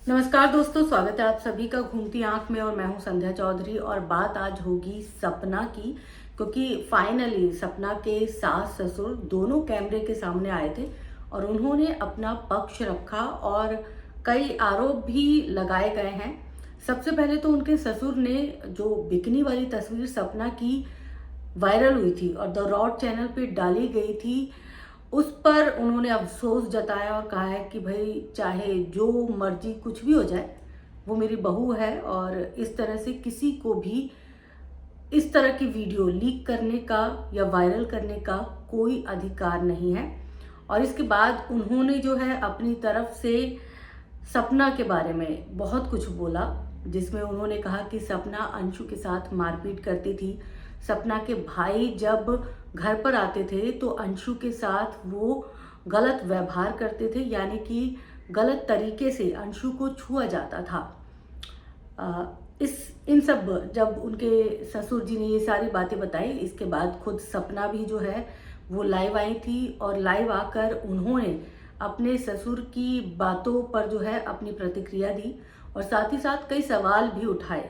नमस्कार दोस्तों, स्वागत है आप सभी का घूमती आंख में। और मैं हूं संध्या चौधरी और बात आज होगी सपना की, क्योंकि फाइनली सपना के सास ससुर दोनों कैमरे के सामने आए थे और उन्होंने अपना पक्ष रखा और कई आरोप भी लगाए गए हैं। सबसे पहले तो उनके ससुर ने जो बिकनी वाली तस्वीर सपना की वायरल हुई थी और द रॉड चैनल पे डाली गई थी, उस पर उन्होंने अफसोस जताया और कहा है कि भाई चाहे जो मर्जी कुछ भी हो जाए, वो मेरी बहू है और इस तरह से किसी को भी इस तरह की वीडियो लीक करने का या वायरल करने का कोई अधिकार नहीं है। और इसके बाद उन्होंने जो है अपनी तरफ से सपना के बारे में बहुत कुछ बोला, जिसमें उन्होंने कहा कि सपना अंशु के साथ मारपीट करती थी। सपना के भाई जब घर पर आते थे तो अंशु के साथ वो गलत व्यवहार करते थे, यानी कि गलत तरीके से अंशु को छुआ जाता था। इन सब जब उनके ससुर जी ने ये सारी बातें बताई, इसके बाद खुद सपना भी जो है वो लाइव आई थी और लाइव आकर उन्होंने अपने ससुर की बातों पर जो है अपनी प्रतिक्रिया दी और साथ ही साथ कई सवाल भी उठाए।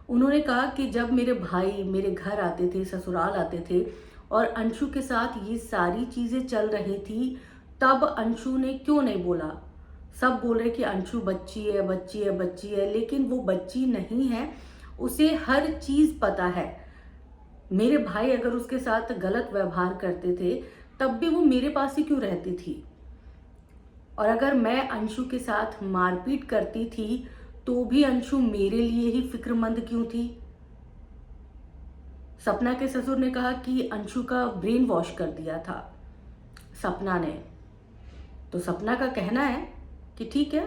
उन्होंने कहा कि जब मेरे भाई मेरे घर आते थे, ससुराल आते थे और अंशु के साथ ये सारी चीजें चल रही थी, तब अंशु ने क्यों नहीं बोला। सब बोल रहे कि अंशु बच्ची है, बच्ची है, बच्ची है, लेकिन वो बच्ची नहीं है, उसे हर चीज पता है। मेरे भाई अगर उसके साथ गलत व्यवहार करते थे तब भी वो मेरे पास ही क्यों रहती थी, और अगर मैं अंशु के साथ मारपीट करती थी तो भी अंशु मेरे लिए ही फिक्रमंद क्यों थी। सपना के ससुर ने कहा कि अंशु का ब्रेन वॉश कर दिया था सपना ने। तो सपना का कहना है कि ठीक है,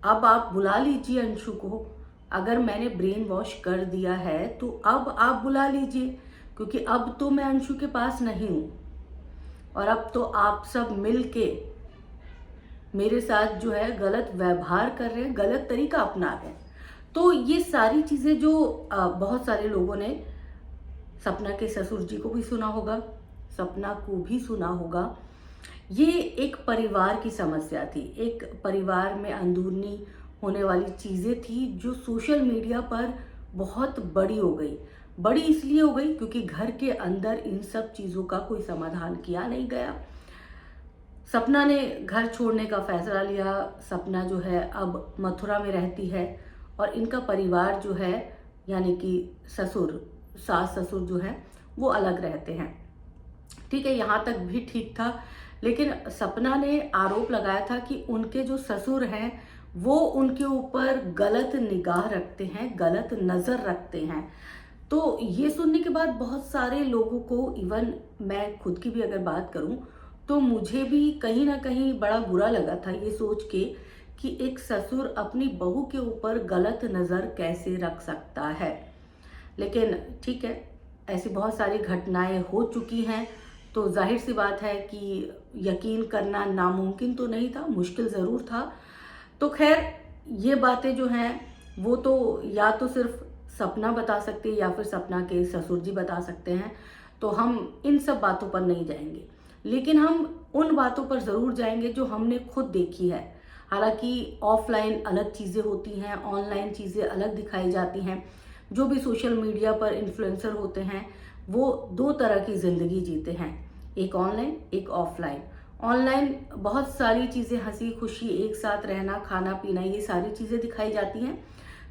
अब आप बुला लीजिए अंशु को। अगर मैंने ब्रेन वॉश कर दिया है तो अब आप बुला लीजिए, क्योंकि अब तो मैं अंशु के पास नहीं हूं और अब तो आप सब मिलके मेरे साथ जो है गलत व्यवहार कर रहे हैं, गलत तरीका अपना रहे हैं। तो ये सारी चीजें जो बहुत सारे लोगों ने, सपना के ससुर जी को भी सुना होगा, सपना को भी सुना होगा, ये एक परिवार की समस्या थी, एक परिवार में अंदरूनी होने वाली चीजें थी जो सोशल मीडिया पर बहुत बड़ी हो गई। बड़ी इसलिए हो गई क्योंकि घर के अंदर इन सब चीजों का कोई समाधान किया नहीं गया। सपना ने घर छोड़ने का फैसला लिया। सपना जो है अब मथुरा में रहती है और इनका परिवार जो है, यानी कि ससुर, सास ससुर जो है वो अलग रहते हैं। ठीक है, यहाँ तक भी ठीक था, लेकिन सपना ने आरोप लगाया था कि उनके जो ससुर हैं वो उनके ऊपर गलत निगाह रखते हैं, गलत नजर रखते हैं। तो ये सुनने के बाद बहुत सारे लोगों को, इवन मैं खुद की भी अगर बात करूं तो मुझे भी कहीं ना कहीं बड़ा बुरा लगा था ये सोच के कि एक ससुर अपनी बहू के ऊपर गलत नजर कैसे रख सकता है। लेकिन ठीक है, ऐसी बहुत सारी घटनाएं हो चुकी हैं, तो जाहिर सी बात है कि यकीन करना नामुमकिन तो नहीं था, मुश्किल ज़रूर था। तो खैर, ये बातें जो हैं वो तो या तो सिर्फ सपना बता सकती है या फिर सपना के ससुर जी बता सकते हैं, तो हम इन सब बातों पर नहीं जाएंगे। लेकिन हम उन बातों पर ज़रूर जाएंगे जो हमने खुद देखी है। हालांकि ऑफलाइन अलग चीज़ें होती हैं, ऑनलाइन चीज़ें अलग दिखाई जाती हैं। जो भी सोशल मीडिया पर इन्फ्लुएंसर होते हैं वो दो तरह की ज़िंदगी जीते हैं, एक ऑनलाइन एक ऑफलाइन। ऑनलाइन बहुत सारी चीज़ें, हंसी खुशी, एक साथ रहना, खाना पीना, ये सारी चीज़ें दिखाई जाती हैं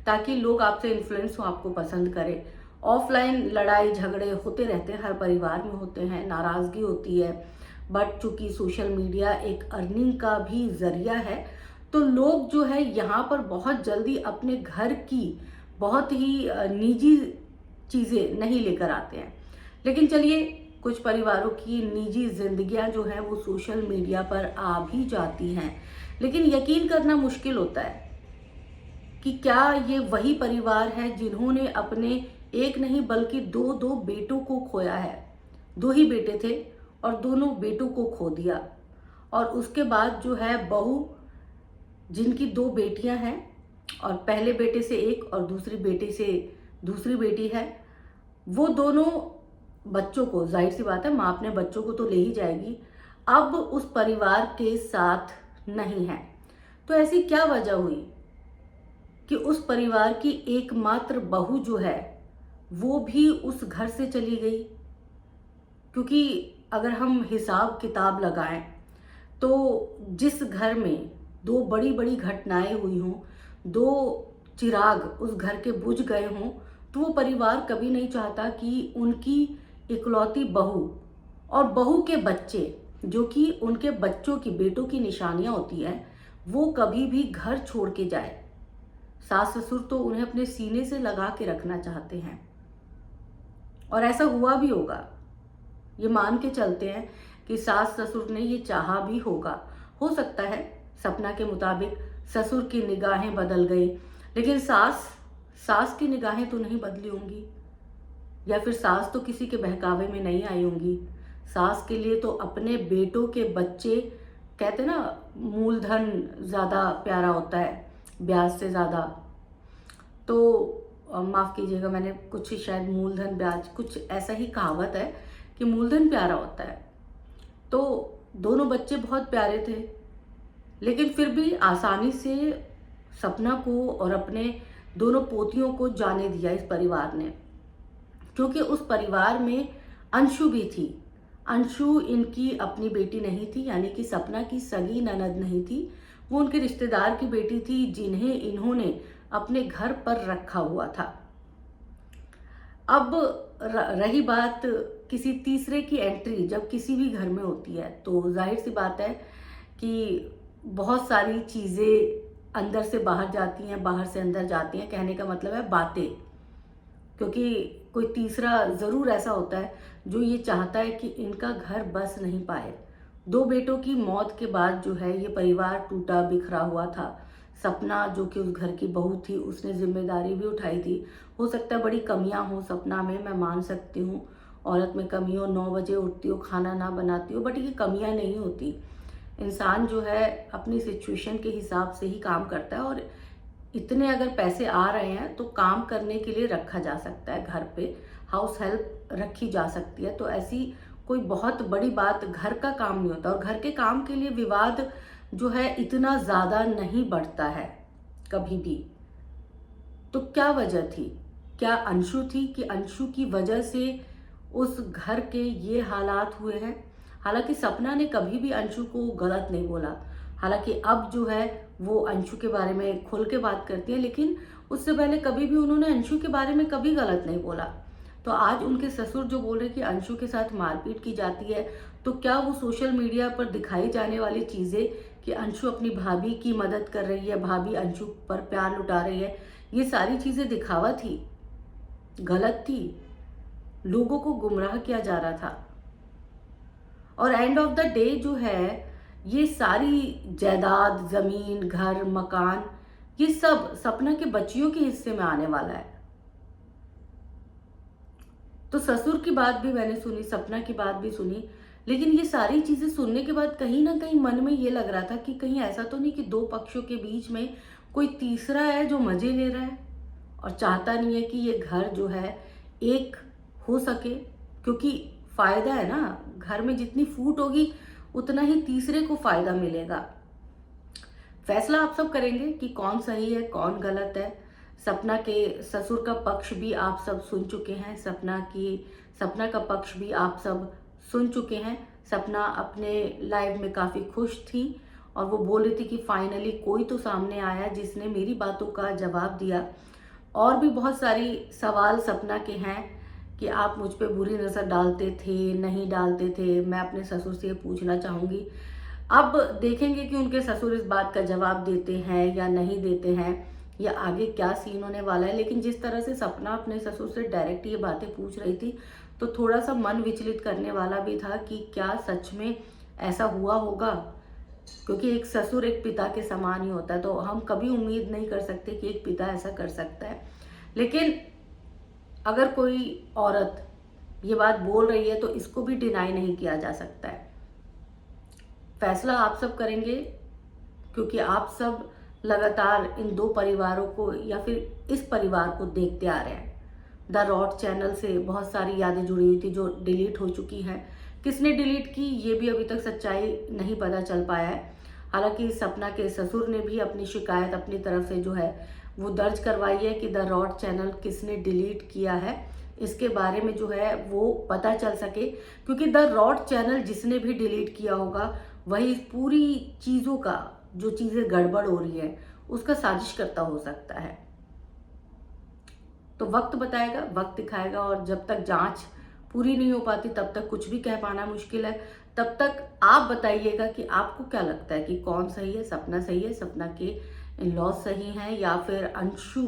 ताकि लोग आपसे इन्फ्लुएंस हो, आपको पसंद करें। ऑफलाइन लड़ाई झगड़े होते रहते हैं, हर परिवार में होते हैं, नाराज़गी होती है। बट चूंकि सोशल मीडिया एक अर्निंग का भी जरिया है, तो लोग जो है यहाँ पर बहुत जल्दी अपने घर की बहुत ही निजी चीज़ें नहीं लेकर आते हैं। लेकिन चलिए, कुछ परिवारों की निजी जिंदगियां जो है वो सोशल मीडिया पर आ भी जाती हैं, लेकिन यकीन करना मुश्किल होता है कि क्या ये वही परिवार है जिन्होंने अपने एक नहीं बल्कि दो दो बेटों को खोया है। दो ही बेटे थे और दोनों बेटों को खो दिया। और उसके बाद जो है बहू, जिनकी दो बेटियां हैं और पहले बेटे से एक और दूसरी बेटे से दूसरी बेटी है, वो दोनों बच्चों को, जाहिर सी बात है माँ अपने बच्चों को तो ले ही जाएगी, अब उस परिवार के साथ नहीं है। तो ऐसी क्या वजह हुई कि उस परिवार की एकमात्र बहू जो है वो भी उस घर से चली गई। क्योंकि अगर हम हिसाब किताब लगाएं तो जिस घर में दो बड़ी बड़ी घटनाएं हुई हों, दो चिराग उस घर के बुझ गए हों, तो वो परिवार कभी नहीं चाहता कि उनकी इकलौती बहू और बहू के बच्चे, जो कि उनके बच्चों की, बेटों की निशानियां होती हैं, वो कभी भी घर छोड़ के जाए। सास ससुर तो उन्हें अपने सीने से लगा के रखना चाहते हैं, और ऐसा हुआ भी होगा। ये मान के चलते हैं कि सास ससुर ने ये चाहा भी होगा। हो सकता है सपना के मुताबिक ससुर की निगाहें बदल गई, लेकिन सास की निगाहें तो नहीं बदली होंगी, या फिर सास तो किसी के बहकावे में नहीं आई होंगी। सास के लिए तो अपने बेटों के बच्चे, कहते ना मूलधन ज़्यादा प्यारा होता है ब्याज से ज़्यादा। तो माफ़ कीजिएगा, मैंने कुछ ही शायद मूलधन ब्याज, कुछ ऐसा ही कहावत है कि मूलधन प्यारा होता है। तो दोनों बच्चे बहुत प्यारे थे, लेकिन फिर भी आसानी से सपना को और अपने दोनों पोतियों को जाने दिया इस परिवार ने, क्योंकि उस परिवार में अंशु भी थी। अंशु इनकी अपनी बेटी नहीं थी, यानी कि सपना की सगी ननद नहीं थी, वो उनके रिश्तेदार की बेटी थी जिन्हें इन्होंने अपने घर पर रखा हुआ था। अब रही बात किसी तीसरे की एंट्री जब किसी भी घर में होती है, तो जाहिर सी बात है कि बहुत सारी चीज़ें अंदर से बाहर जाती हैं, बाहर से अंदर जाती हैं। कहने का मतलब है बातें, क्योंकि कोई तीसरा ज़रूर ऐसा होता है जो ये चाहता है कि इनका घर बस नहीं पाए। दो बेटों की मौत के बाद जो है ये परिवार टूटा बिखरा हुआ था। सपना जो कि उस घर की बहू थी, उसने जिम्मेदारी भी उठाई थी। हो सकता है बड़ी कमियां हो सपना में, मैं मान सकती हूँ, औरत में कमी हो, 9 बजे उठती हो, खाना ना बनाती हो, बट ये कमियां नहीं होती। इंसान जो है अपनी सिचुएशन के हिसाब से ही काम करता है, और इतने अगर पैसे आ रहे हैं तो काम करने के लिए रखा जा सकता है, घर पे हाउस हेल्प रखी जा सकती है। तो ऐसी कोई बहुत बड़ी बात घर का काम नहीं होता, और घर के काम के लिए विवाद जो है इतना ज़्यादा नहीं बढ़ता है कभी भी। तो क्या वजह थी? क्या अंशु थी कि अंशु की वजह से उस घर के ये हालात हुए हैं? हालांकि सपना ने कभी भी अंशु को गलत नहीं बोला। हालांकि अब जो है वो अंशु के बारे में खुल के बात करती है, लेकिन उससे पहले कभी भी उन्होंने अंशु के बारे में कभी गलत नहीं बोला। तो आज उनके ससुर जो बोल रहे कि अंशु के साथ मारपीट की जाती है, तो क्या वो सोशल मीडिया पर दिखाई जाने वाली चीज़ें कि अंशु अपनी भाभी की मदद कर रही है, भाभी अंशु पर प्यार लुटा रही है, ये सारी चीज़ें दिखावा थी, गलत थी, लोगों को गुमराह किया जा रहा था। और एंड ऑफ द डे जो है ये सारी जायदाद, जमीन, घर, मकान, ये सब सपना के बच्चियों के हिस्से में आने वाला है। तो ससुर की बात भी मैंने सुनी, सपना की बात भी सुनी, लेकिन ये सारी चीजें सुनने के बाद कहीं ना कहीं मन में ये लग रहा था कि कहीं ऐसा तो नहीं कि दो पक्षों के बीच में कोई तीसरा है जो मजे ले रहा है और चाहता नहीं है कि ये घर जो है एक हो सके। क्योंकि फायदा है ना, घर में जितनी फूट होगी उतना ही तीसरे को फायदा मिलेगा। फैसला आप सब करेंगे कि कौन सही है कौन गलत है। सपना के ससुर का पक्ष भी आप सब सुन चुके हैं, सपना का पक्ष भी आप सब सुन चुके हैं। सपना अपने लाइफ में काफ़ी खुश थी और वो बोल रही थी कि फाइनली कोई तो सामने आया जिसने मेरी बातों का जवाब दिया। और भी बहुत सारी सवाल सपना के हैं कि आप मुझ पे बुरी नज़र डालते थे, नहीं डालते थे, मैं अपने ससुर से ये पूछना चाहूँगी। अब देखेंगे कि उनके ससुर इस बात का जवाब देते हैं या नहीं देते हैं, या आगे क्या सीन होने वाला है। लेकिन जिस तरह से सपना अपने ससुर से डायरेक्ट ये बातें पूछ रही थी, तो थोड़ा सा मन विचलित करने वाला भी था कि क्या सच में ऐसा हुआ होगा, क्योंकि एक ससुर एक पिता के समान ही होता है। तो हम कभी उम्मीद नहीं कर सकते कि एक पिता ऐसा कर सकता है। लेकिन अगर कोई औरत ये बात बोल रही है तो इसको भी डिनाई नहीं किया जा सकता है। फैसला आप सब करेंगे, क्योंकि आप सब लगातार इन दो परिवारों को या फिर इस परिवार को देखते आ रहे हैं। द रॉड चैनल से बहुत सारी यादें जुड़ी हुई थी जो डिलीट हो चुकी हैं। किसने डिलीट की ये भी अभी तक सच्चाई नहीं पता चल पाया है। हालांकि सपना के ससुर ने भी अपनी शिकायत अपनी तरफ से जो है वो दर्ज करवाई है कि द रॉड चैनल किसने डिलीट किया है, इसके बारे में जो है वो पता चल सके, क्योंकि द रॉड चैनल जिसने भी डिलीट किया होगा वही इस पूरी चीज़ों का, जो चीज़ें गड़बड़ हो रही है उसका साजिश करता हो सकता है। तो वक्त बताएगा, वक्त दिखाएगा, और जब तक जांच पूरी नहीं हो पाती तब तक कुछ भी कह पाना मुश्किल है। तब तक आप बताइएगा कि आपको क्या लगता है कि कौन सही है, सपना सही है, सपना के इन लॉज सही हैं, या फिर अंशु,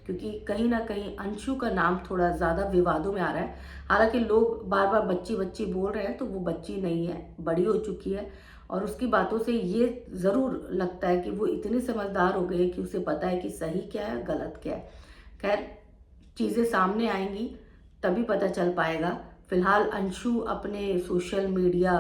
क्योंकि कहीं ना कहीं अंशु का नाम थोड़ा ज़्यादा विवादों में आ रहा है। हालांकि लोग बार बार बच्ची बच्ची बोल रहे हैं, तो वो बच्ची नहीं है, बड़ी हो चुकी है, और उसकी बातों से ये ज़रूर लगता है कि वो इतनी समझदार हो गई है कि उसे पता है कि सही क्या है गलत क्या है। खैर, चीज़ें सामने आएंगी तभी पता चल पाएगा। फिलहाल अंशु अपने सोशल मीडिया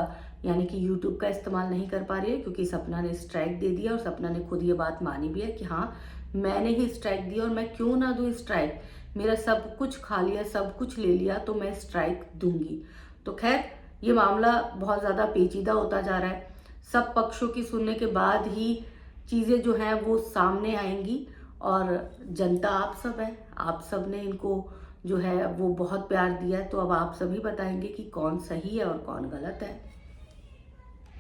यानी कि यूट्यूब का इस्तेमाल नहीं कर पा रही है, क्योंकि सपना ने स्ट्राइक दे दिया, और सपना ने खुद ये बात मानी भी है कि हाँ, मैंने ही स्ट्राइक दिया और मैं क्यों ना दूँ स्ट्राइक, मेरा सब कुछ खा लिया, सब कुछ ले लिया, तो मैं स्ट्राइक दूंगी। तो खैर, ये मामला बहुत ज़्यादा पेचीदा होता जा रहा है। सब पक्षों की सुनने के बाद ही चीज़ें जो हैं वो सामने आएंगी, और जनता आप सब है, आप सब ने इनको जो है वो बहुत प्यार दिया है, तो अब आप सभी बताएंगे कि कौन सही है और कौन गलत है।